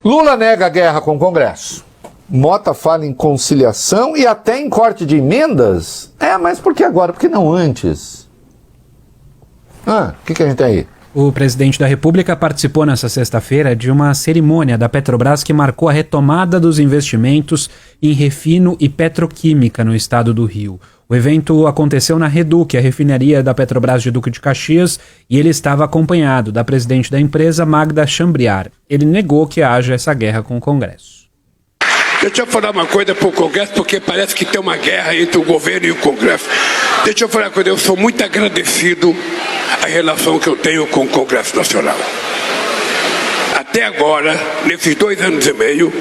Lula nega a guerra com o Congresso. Mota fala em conciliação e até em corte de emendas. Mas por que agora? Por que não antes? O que a gente tem aí? O presidente da República participou nesta sexta-feira de uma cerimônia da Petrobras que marcou a retomada dos investimentos em refino e petroquímica no estado do Rio. O evento aconteceu na Reduc, a refinaria da Petrobras de Duque de Caxias, e ele estava acompanhado da presidente da empresa, Magda Chambriard. Ele negou que haja essa guerra com o Congresso. Deixa eu falar uma coisa para o Congresso, porque parece que tem uma guerra entre o governo e o Congresso. Deixa eu falar uma coisa, eu sou muito agradecido à relação que eu tenho com o Congresso Nacional. Até agora, nesses 2 anos e meio,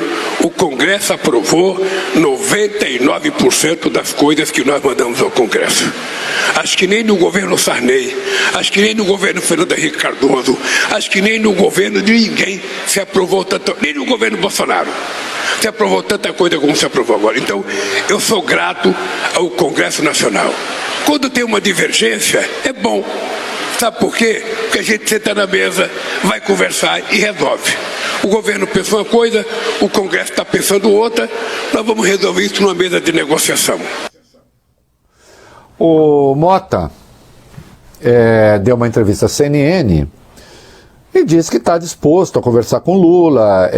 o Congresso aprovou 99% das coisas que nós mandamos ao Congresso. Acho que nem no governo Sarney, acho que nem no governo Fernando Henrique Cardoso, acho que nem no governo de ninguém se aprovou tanto, nem no governo Bolsonaro se aprovou tanta coisa como se aprovou agora. Então, eu sou grato ao Congresso Nacional. Quando tem uma divergência, é bom. Sabe por quê? Porque a gente senta na mesa, vai conversar e resolve. O governo pensou uma coisa, o Congresso está pensando outra, nós vamos resolver isso numa mesa de negociação. O Mota deu uma entrevista à CNN e disse que está disposto a conversar com Lula,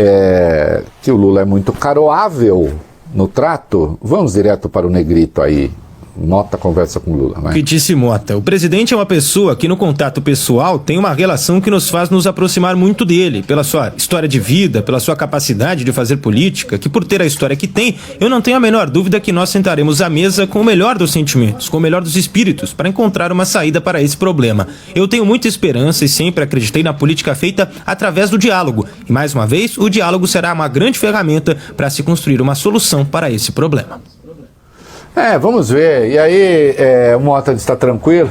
que o Lula é muito caroável no trato. Vamos direto para o negrito aí. Mota conversa com Lula, né? Que disse Mota: o presidente é uma pessoa que no contato pessoal tem uma relação que nos faz nos aproximar muito dele, pela sua história de vida, pela sua capacidade de fazer política, que por ter a história que tem, eu não tenho a menor dúvida que nós sentaremos à mesa com o melhor dos sentimentos, com o melhor dos espíritos, para encontrar uma saída para esse problema. Eu tenho muita esperança e sempre acreditei na política feita através do diálogo. E mais uma vez, o diálogo será uma grande ferramenta para se construir uma solução para esse problema. Vamos ver. E aí, o Mota está tranquilo.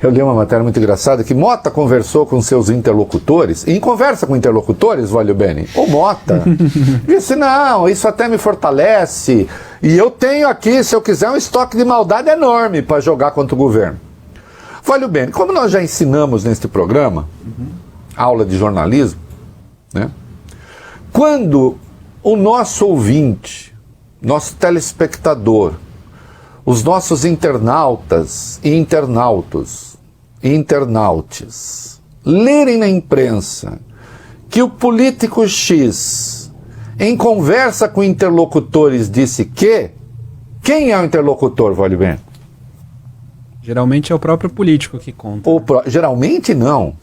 Eu li uma matéria muito engraçada que Mota conversou com seus interlocutores. E em conversa com interlocutores, Valio Bene, o Mota disse: não, isso até me fortalece. E eu tenho aqui, se eu quiser, um estoque de maldade enorme para jogar contra o governo. Valio Bene, como nós já ensinamos neste programa, aula de jornalismo, né? Quando o nosso ouvinte, nosso telespectador, os nossos internautas e internautas lerem na imprensa que o político X, em conversa com interlocutores, disse que... Quem é o interlocutor, Valio Bene? Geralmente é o próprio político que conta. Geralmente não.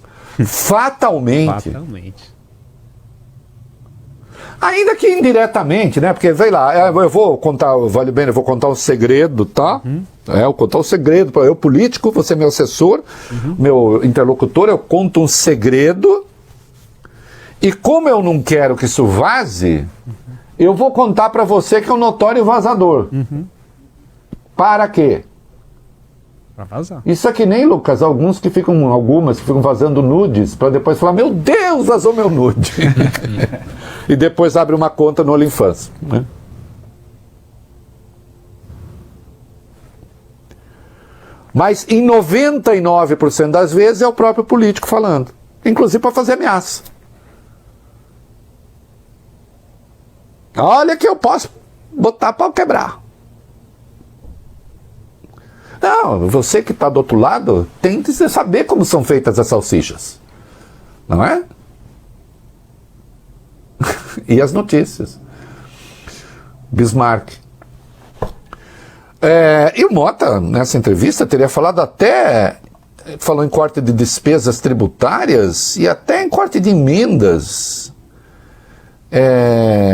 Fatalmente. Ainda que indiretamente, né? Porque, sei lá, eu vou contar, Valio Bene, eu vou contar um segredo, tá? Eu vou contar um segredo para eu, político, você é meu assessor, meu interlocutor, eu conto um segredo, e como eu não quero que isso vaze, eu vou contar para você que é um notório vazador. Para quê? Para vazar. Isso é que nem, Lucas, algumas que ficam vazando nudes, para depois falar: meu Deus, vazou meu nude. E depois abre uma conta no OnlyFans, né? Mas em 99% das vezes é o próprio político falando, inclusive para fazer ameaça. Olha que eu posso botar para quebrar. Não, você que está do outro lado, tente saber como são feitas as salsichas, não é? E as notícias. Bismarck. E o Mota, nessa entrevista, teria falado falou em corte de despesas tributárias e até em corte de emendas.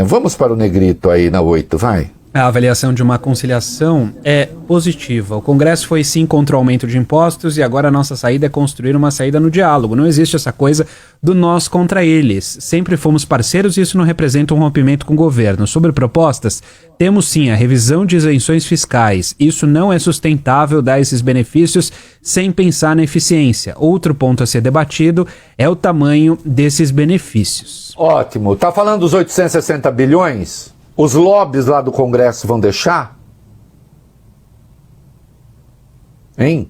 Vamos para o negrito aí na 8, vai. A avaliação de uma conciliação é positiva. O Congresso foi sim contra o aumento de impostos e agora a nossa saída é construir uma saída no diálogo. Não existe essa coisa do nós contra eles. Sempre fomos parceiros e isso não representa um rompimento com o governo. Sobre propostas, temos sim a revisão de isenções fiscais. Isso não é sustentável dar esses benefícios sem pensar na eficiência. Outro ponto a ser debatido é o tamanho desses benefícios. Ótimo. Tá falando dos 860 bilhões? Os lobbies lá do Congresso vão deixar? Hein?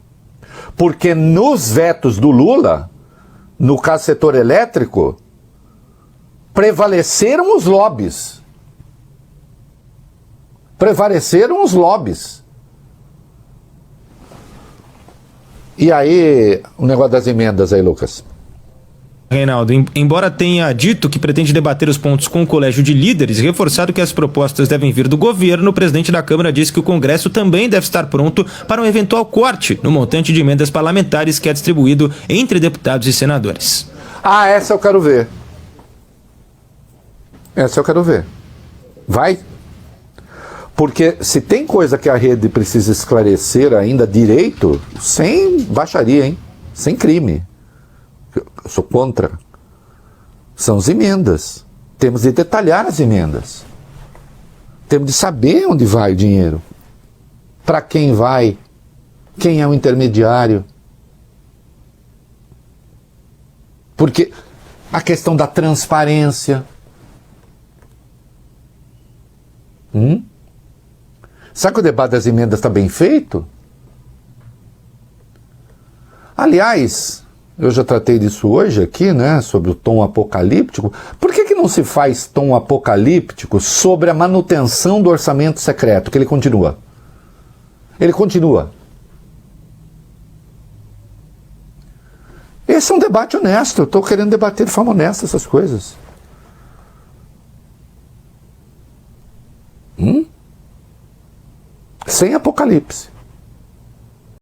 Porque nos vetos do Lula, no caso setor elétrico, prevaleceram os lobbies. Prevaleceram os lobbies. E aí, o negócio das emendas aí, Lucas? Reinaldo, embora tenha dito que pretende debater os pontos com o colégio de líderes e reforçado que as propostas devem vir do governo, o presidente da Câmara disse que o Congresso também deve estar pronto para um eventual corte no montante de emendas parlamentares que é distribuído entre deputados e senadores. Ah, essa eu quero ver. Essa eu quero ver. Vai? Porque se tem coisa que a rede precisa esclarecer ainda direito, sem baixaria, hein? Sem crime. Eu sou contra. São as emendas. Temos de detalhar as emendas. Temos de saber onde vai o dinheiro. Para quem vai. Quem é o intermediário. Porque a questão da transparência. Sabe que o debate das emendas está bem feito? Aliás, eu já tratei disso hoje aqui, né, sobre o tom apocalíptico. Por que não se faz tom apocalíptico sobre a manutenção do orçamento secreto, que ele continua? Ele continua. Esse é um debate honesto. Eu estou querendo debater de forma honesta essas coisas. Sem apocalipse.